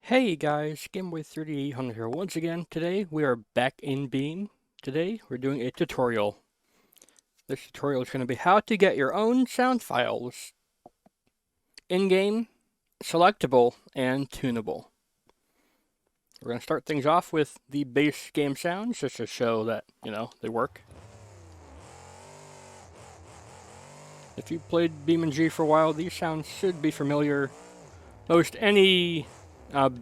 Hey guys, GameBoy3800 here once again. Today we are back in Beam. Today we're doing a tutorial. This tutorial is going to be how to get your own sound files in-game, selectable, and tunable. We're going to start things off with the base game sounds just to show that, they work. If you've played BeamNG for a while, these sounds should be familiar. Most any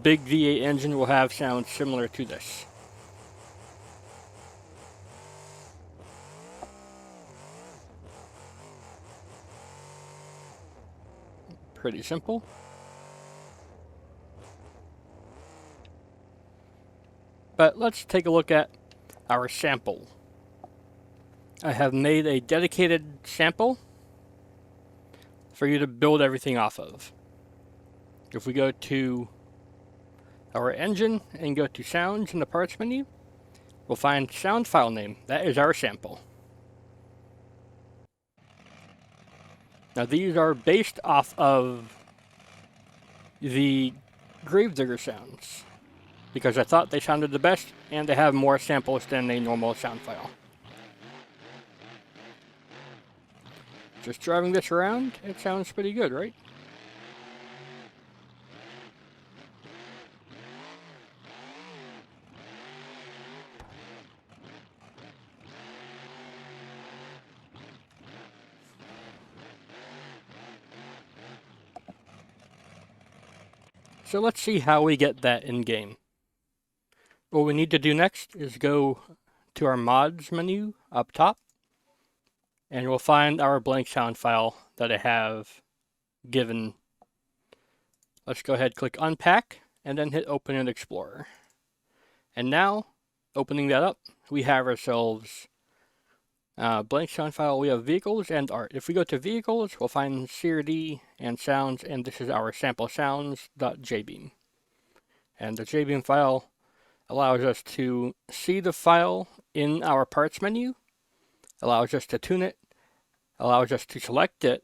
big V8 engine will have sounds similar to this. Pretty simple. But let's take a look at our sample. I have made a dedicated sample for you to build everything off of. If we go to our engine and go to sounds in the parts menu, we'll find sound file name. That is our sample. Now these are based off of the Gravedigger sounds because I thought they sounded the best and they have more samples than a normal sound file. Just driving this around, it sounds pretty good, right? So let's see how we get that in-game. What we need to do next is go to our mods menu up top, and we'll find our blank sound file that I have given. Let's go ahead, click Unpack, and then hit Open in Explorer. And now, opening that up, we have ourselves blank sound file. We have vehicles and art. If we go to vehicles, we'll find CRD and sounds, and this is our sample sounds.jbeam. And the JBeam file allows us to see the file in our parts menu, allows us to tune it, allows us to select it,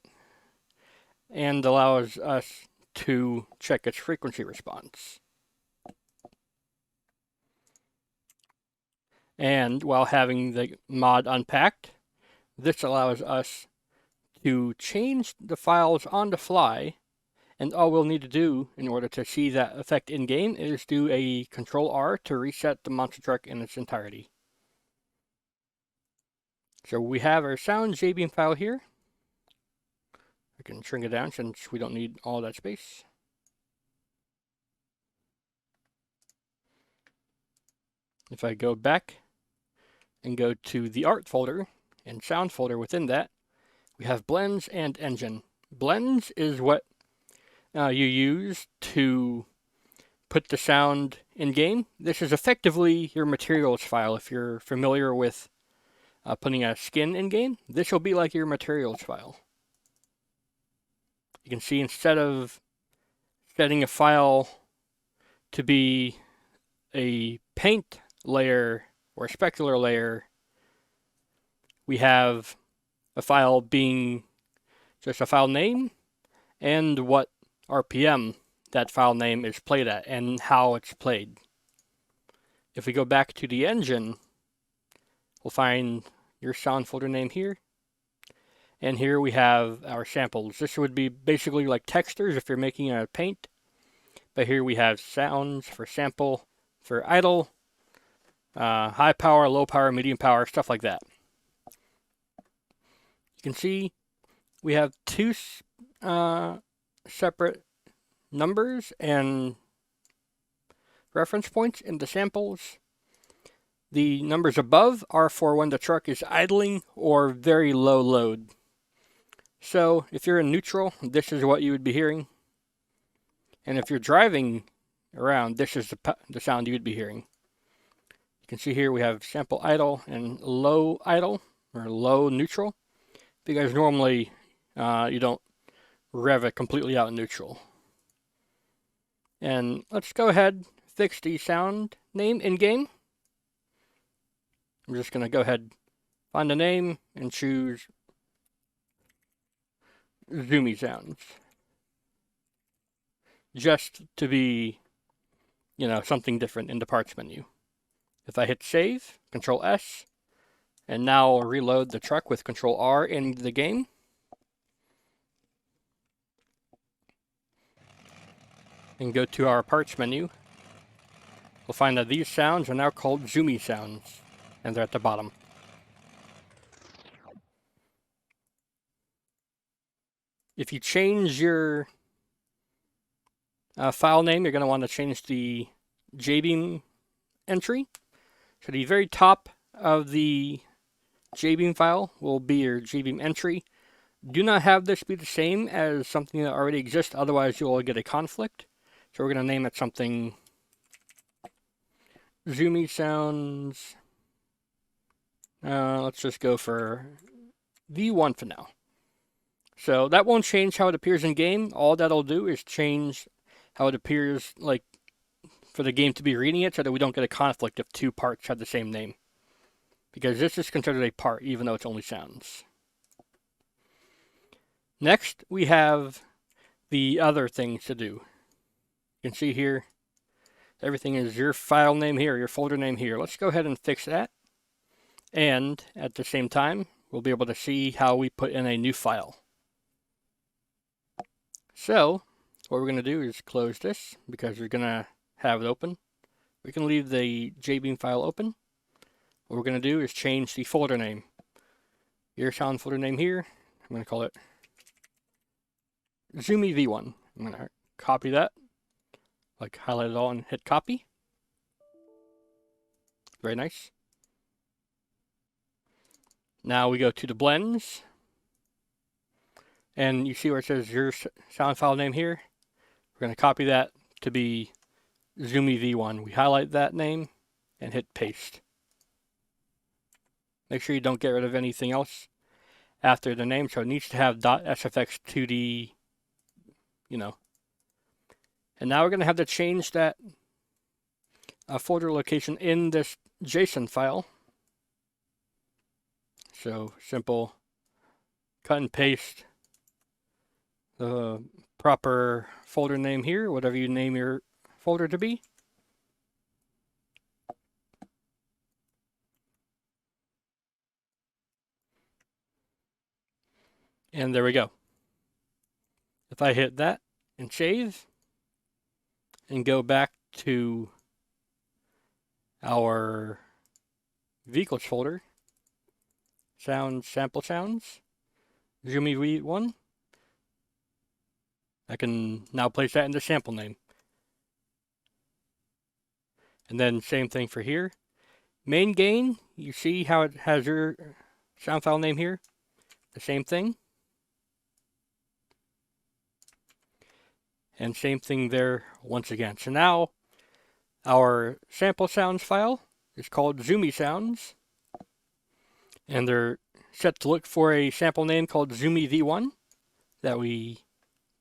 and allows us to check its frequency response. And while having the mod unpacked, this allows us to change the files on the fly, and all we'll need to do in order to see that effect in-game is do a Control-R to reset the monster truck in its entirety. So we have our sound JBeam file here. I can shrink it down since we don't need all that space. If I go back and go to the art folder and sound folder within that, we have blends and engine. Blends is what you use to put the sound in game. This is effectively your materials file. If you're familiar with putting a skin in game, this will be like your materials file. You can see instead of setting a file to be a paint layer or specular layer, we have a file being just a file name and what RPM that file name is played at and how it's played. If we go back to the engine, we'll find your sound folder name here. And here we have our samples. This would be basically like textures if you're making a paint. But here we have sounds for sample, for idle, high power, low power, medium power, stuff like that. You can see we have two separate numbers and reference points in the samples. The numbers above are for when the truck is idling or very low load. So if you're in neutral, this is what you would be hearing. And if you're driving around, this is the sound you would be hearing. You can see here we have sample idle and low idle, or low neutral, because normally you don't rev it completely out in neutral. And let's go ahead, fix the sound name in-game. I'm just going to go ahead, find the name, and choose Zoomy Sounds. Just to be something different in the parts menu. If I hit save, Control S, and now I'll reload the truck with Control R in the game. And go to our parts menu. We'll find that these sounds are now called zoomy sounds, and they're at the bottom. If you change your file name, you're going to want to change the JBeam entry. So the very top of the JBeam file will be your JBeam entry. Do not have this be the same as something that already exists, otherwise you will get a conflict. So we're going to name it something zoomy sounds. Let's just go for V1 for now. So that won't change how it appears in game. All that'll do is change how it appears, like for the game to be reading it, so that we don't get a conflict if two parts have the same name. Because this is considered a part, even though it's only sounds. Next, we have the other things to do. You can see here, everything is your file name here, your folder name here. Let's go ahead and fix that. And at the same time, we'll be able to see how we put in a new file. So, what we're going to do is close this, because we're going to have it open. We can leave the JBeam file open. What we're going to do is change the folder name. Your sound folder name here, I'm going to call it Zoomy V1. I'm going to copy that, like highlight it all and hit copy. Very nice. Now we go to the blends. And you see where it says your sound file name here? We're going to copy that to be Zoomy V1. We highlight that name and hit paste. Make sure you don't get rid of anything else after the name, so it needs to have .sfx2d, And now we're going to have to change that folder location in this JSON file. So simple cut and paste the proper folder name here, whatever you name your folder to be. And there we go. If I hit that and save and go back to our vehicles folder, sounds, sample sounds, Zoomy V1, I can now place that in the sample name. And then same thing for here. Main gain, you see how it has your sound file name here? The same thing. And same thing there once again. So now our sample sounds file is called Zoomy Sounds. And they're set to look for a sample name called Zoomy V1 that we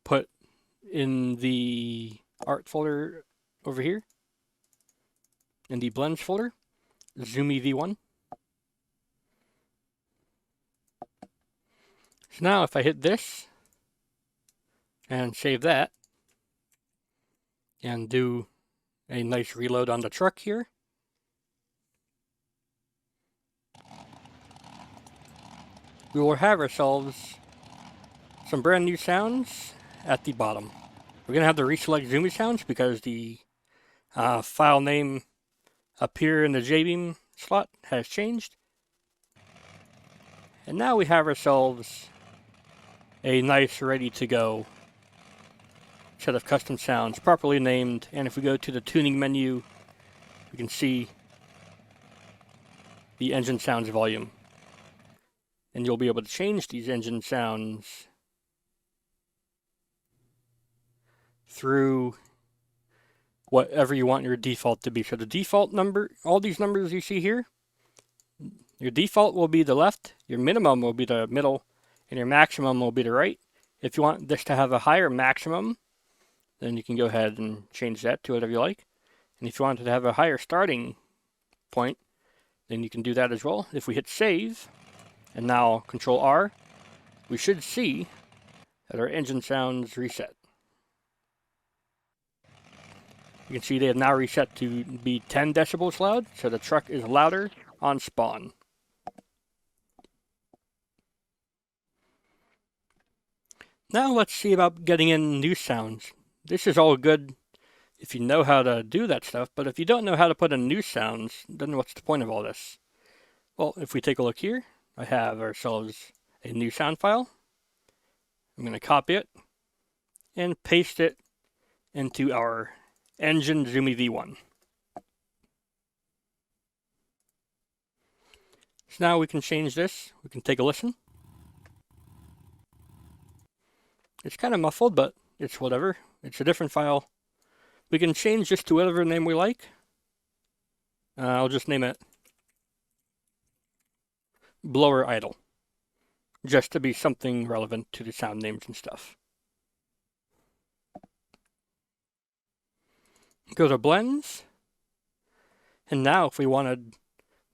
put in the art folder over here, in the blends folder, Zoomy V1. So now if I hit this and save that and do a nice reload on the truck here, we will have ourselves some brand new sounds at the bottom. We're going to have to reselect Zoomy Sounds because the file name up here in the JBeam slot has changed. And now we have ourselves a nice ready to go set of custom sounds properly named. And if we go to the tuning menu, we can see the engine sounds volume. And you'll be able to change these engine sounds through whatever you want your default to be. So the default number, all these numbers you see here, your default will be the left, your minimum will be the middle, and your maximum will be the right. If you want this to have a higher maximum, then you can go ahead and change that to whatever you like. And if you want it to have a higher starting point, then you can do that as well. If we hit save, and now Control R, we should see that our engine sounds reset. You can see they have now reset to be 10 decibels loud, so the truck is louder on spawn. Now let's see about getting in new sounds. This is all good if you know how to do that stuff, but if you don't know how to put in new sounds, then what's the point of all this? Well, if we take a look here, I have ourselves a new sound file. I'm going to copy it and paste it into our engine Zoomy V1. So now we can change this. We can take a listen. It's kind of muffled, but it's whatever. It's a different file. We can change this to whatever name we like. I'll just name it Blower Idle, just to be something relevant to the sound names and stuff. Go to blends, and now if we wanted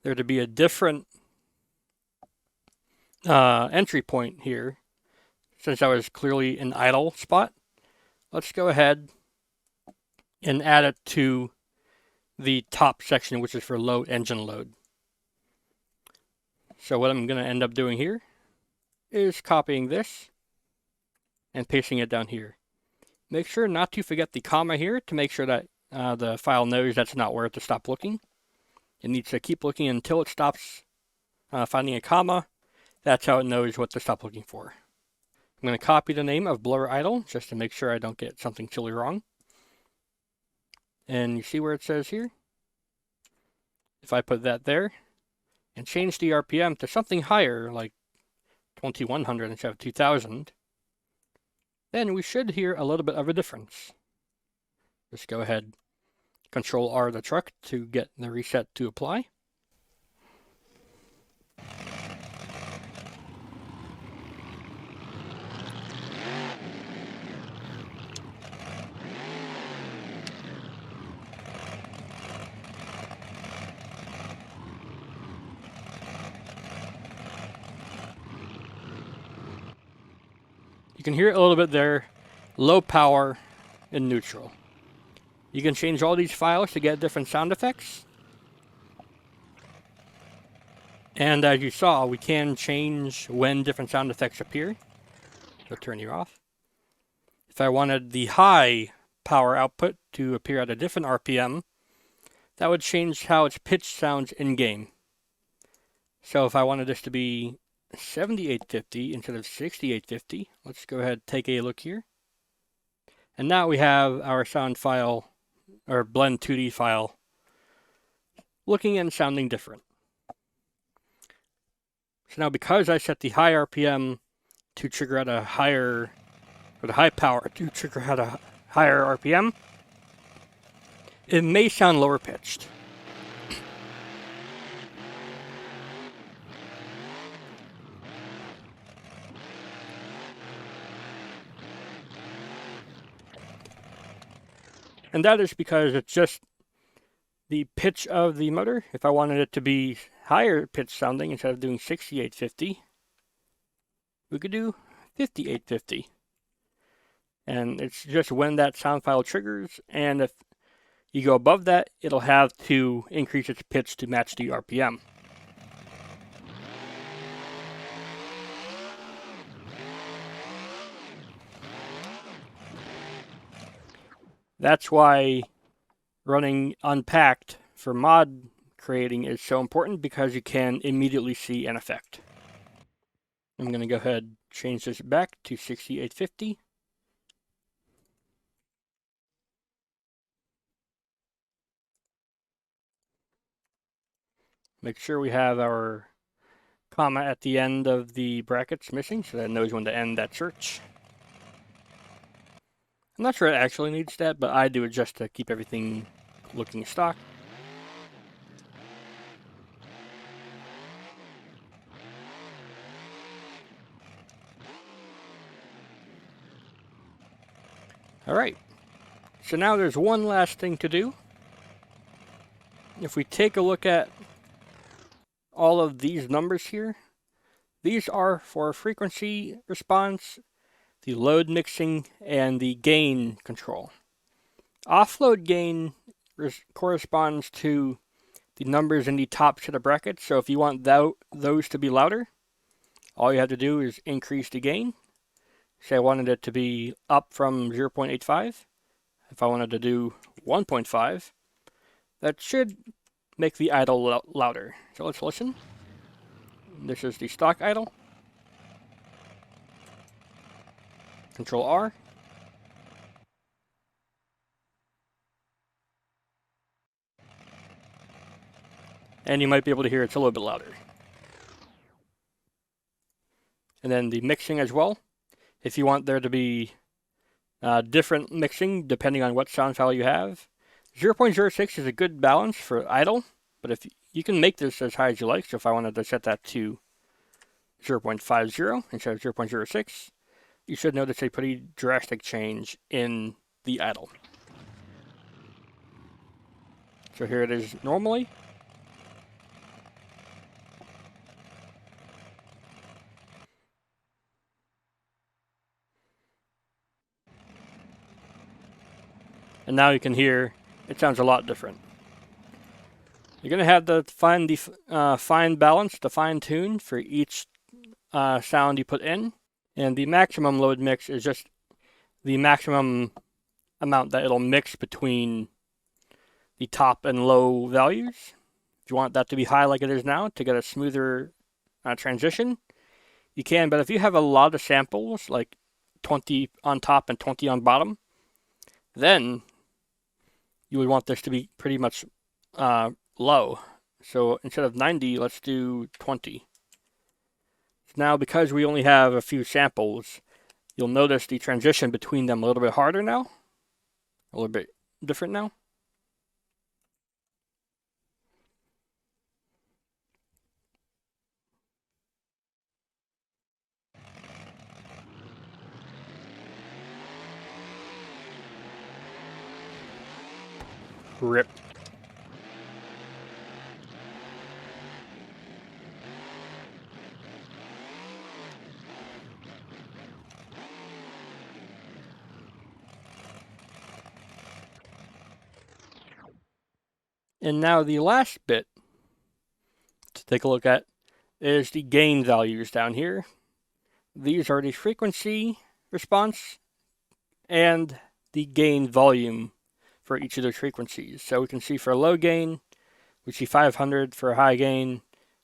there to be a different entry point here, since that was clearly an idle spot, let's go ahead and add it to the top section, which is for low engine load. So what I'm going to end up doing here is copying this and pasting it down here. Make sure not to forget the comma here to make sure that the file knows that's not where to stop looking. It needs to keep looking until it stops finding a comma. That's how it knows what to stop looking for. I'm going to copy the name of Blower Idle just to make sure I don't get something silly wrong. And you see where it says here? If I put that there and change the RPM to something higher, like 2100 instead of 2000, then we should hear a little bit of a difference. Just go ahead, Control R the truck to get the reset to apply. You can hear it a little bit there, low power and neutral. You can change all these files to get different sound effects. And as you saw, we can change when different sound effects appear. So turn you off. If I wanted the high power output to appear at a different RPM, that would change how its pitch sounds in-game. So if I wanted this to be 7850 instead of 6850, let's go ahead and take a look here. And now we have our sound file, or blend 2D file, looking and sounding different. So now because I set the high RPM to trigger at a higher, or the high power to trigger at a higher RPM, it may sound lower pitched. And that is because it's just the pitch of the motor. If I wanted it to be higher pitch sounding, instead of doing 6850, we could do 5850. And it's just when that sound file triggers, and if you go above that, it'll have to increase its pitch to match the RPM. That's why running Unpacked for mod creating is so important, because you can immediately see an effect. I'm going to go ahead and change this back to 6850. Make sure we have our comma at the end of the brackets missing, so that it knows when to end that search. I'm not sure it actually needs that, but I do it just to keep everything looking stock. Alright, so now there's one last thing to do. If we take a look at all of these numbers here, these are for frequency response, the load mixing, and the gain control. Offload gain corresponds to the numbers in the top set of brackets. So if you want those to be louder, all you have to do is increase the gain. Say I wanted it to be up from 0.85. If I wanted to do 1.5, that should make the idle louder. So let's listen. This is the stock idle. Control R. And you might be able to hear it's a little bit louder. And then the mixing as well. If you want there to be different mixing depending on what sound file you have. 0.06 is a good balance for idle, but if you can make this as high as you like. So if I wanted to set that to 0.50 instead of 0.06, you should notice a pretty drastic change in the idle. So here it is normally. And now you can hear it sounds a lot different. You're going to have to find the fine balance, the fine tune for each sound you put in. And the maximum load mix is just the maximum amount that it'll mix between the top and low values. If you want that to be high like it is now to get a smoother transition, you can. But if you have a lot of samples, like 20 on top and 20 on bottom, then you would want this to be pretty much low. So instead of 90, let's do 20. Now, because we only have a few samples, you'll notice the transition between them a little bit harder now. A little bit different now. Rip. And now the last bit to take a look at is the gain values down here. These are the frequency response and the gain volume for each of those frequencies. So we can see for low gain, we see 500. For high gain,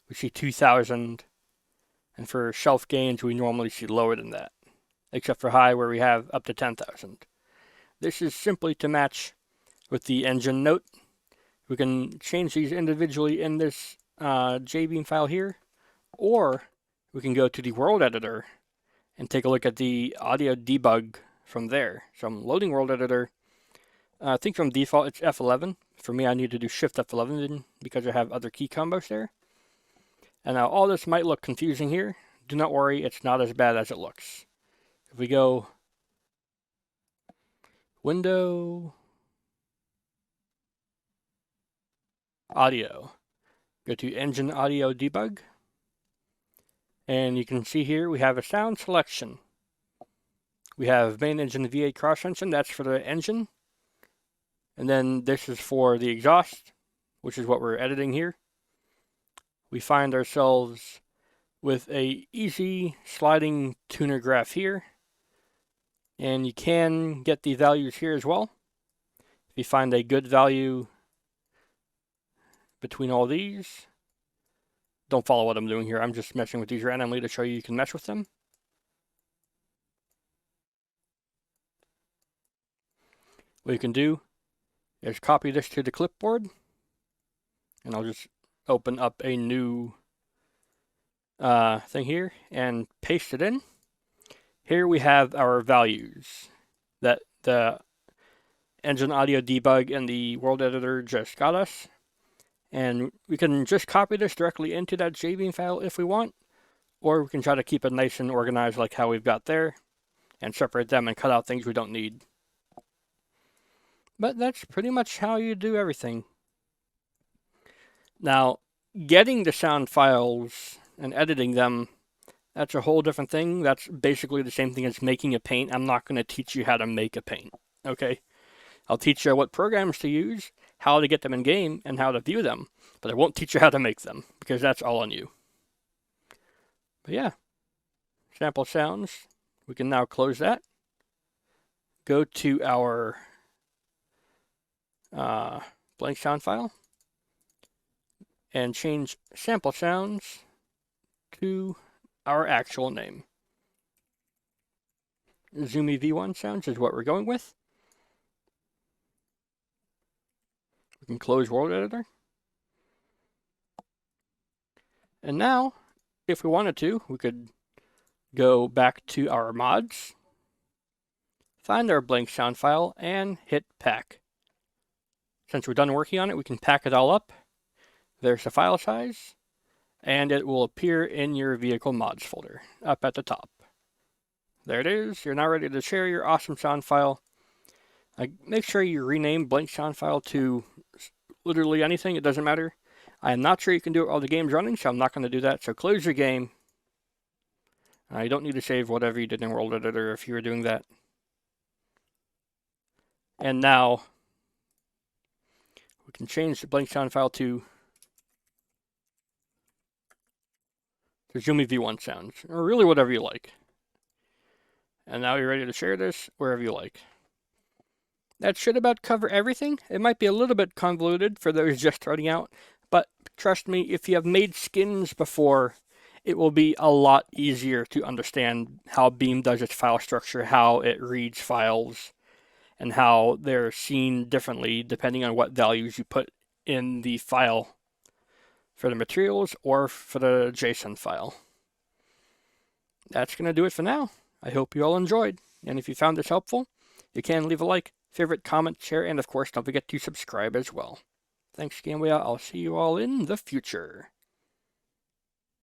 we see 2000. And for shelf gains, we normally see lower than that, except for high where we have up to 10,000. This is simply to match with the engine note. We can change these individually in this JBeam file here, or we can go to the world editor and take a look at the audio debug from there. So I'm loading world editor. I think from default it's F11. For me, I need to do Shift F11 because I have other key combos there. And now all this might look confusing here. Do not worry, it's not as bad as it looks. If we go Window, Audio, go to Engine Audio Debug, and you can see here we have a sound selection. We have main engine V8 cross engine, that's for the engine. And then this is for the exhaust, which is what we're editing here. We find ourselves with a easy sliding tuner graph here. And you can get the values here as well. If you find a good value between all these, don't follow what I'm doing here. I'm just messing with these randomly to show you can mess with them. What you can do is copy this to the clipboard, and I'll just open up a new thing here and paste it in. Here we have our values that the engine audio debug and the world editor just got us. And we can just copy this directly into that JBeam file if we want, or we can try to keep it nice and organized like how we've got there and separate them and cut out things we don't need. But that's pretty much how you do everything. Now, getting the sound files and editing them, that's a whole different thing. That's basically the same thing as making a paint. I'm not going to teach you how to make a paint, okay? I'll teach you what programs to use, how to get them in game, and how to view them, but I won't teach you how to make them, because that's all on you. But yeah, sample sounds. We can now close that. Go to our blank sound file and change sample sounds to our actual name. Zoomy V1 sounds is what we're going with. We can close World Editor. And now, if we wanted to, we could go back to our mods, find our blank sound file, and hit pack. Since we're done working on it, we can pack it all up. There's the file size, and it will appear in your vehicle mods folder up at the top. There it is. You're now ready to share your awesome sound file. Make sure you rename blank sound file to literally anything. It doesn't matter. I am not sure you can do it while the game's running, so I'm not going to do that. So close your game. You don't need to save whatever you did in World Editor if you were doing that. And now we can change the blank sound file to Zoomy V1 sounds, or really whatever you like. And now you're ready to share this wherever you like. That should about cover everything. It might be a little bit convoluted for those just starting out, but trust me, if you have made skins before, it will be a lot easier to understand how Beam does its file structure, how it reads files, and how they're seen differently depending on what values you put in the file for the materials or for the JSON file. That's going to do it for now. I hope you all enjoyed, and if you found this helpful, you can leave a like, favorite, comment, share, and of course don't forget to subscribe as well. Thanks, Gameway. I'll see you all in the future.